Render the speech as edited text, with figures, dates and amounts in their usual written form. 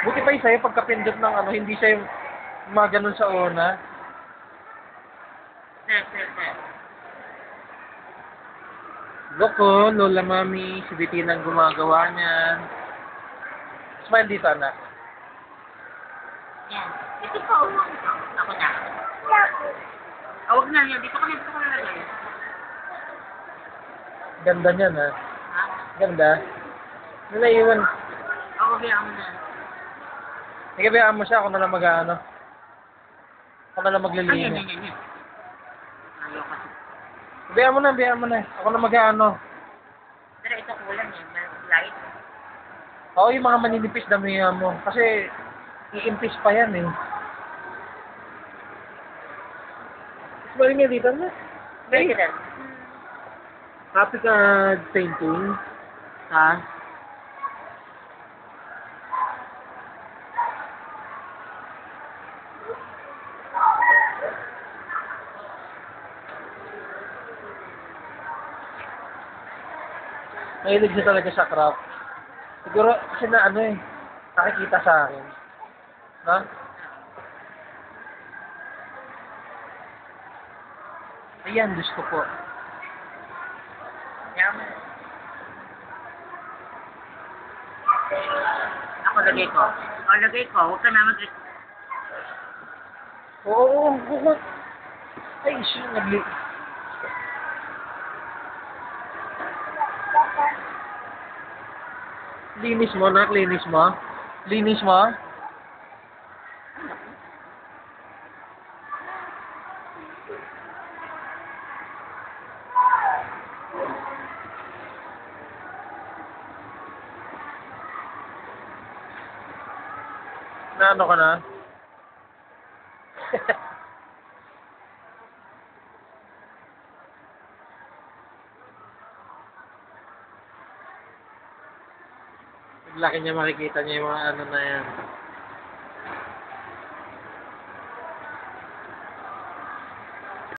Buti pa yung sa'yo pagkapindot ng ano, hindi siya yung mga ganun sa una. Sir. Loko, Lola Mami, si Bettina ang gumagawa niyan. Smile dito, anak. Yan. Ito pa, uwang ito. Ako na. Huwag na yan. Dito ka nalagay. Ganda niyan, ha? Ha? Ganda. Nilaiwan. Oo, biyaan mo na. Nagabayaan mo siya, ako na lang mag-ano. Ako na lang Ay, yan. maglilinis. Ayaw kasi. Bayaan mo na. Ako na mag-ano. Pero ito kulang eh. Light. Oo, yung mga maninipis damihan mo. Kasi, i-impis pa yan eh. Smile nga dito na. President. Happy ka painting. Ha? Mahilig siya talaga sa craft. Siguro kasi na ano eh, nakikita sa akin. Ha? Ayan, gusto ko. Biyaan mo. Ako lagay ko. Lagay ko. Huwag ka na Oo, oo. Ay, siya nagli... Linis mo, nak. Linis mo. Linis mo. Na ano ka na? Paglaki niya makikita niya yung mga ano na yan.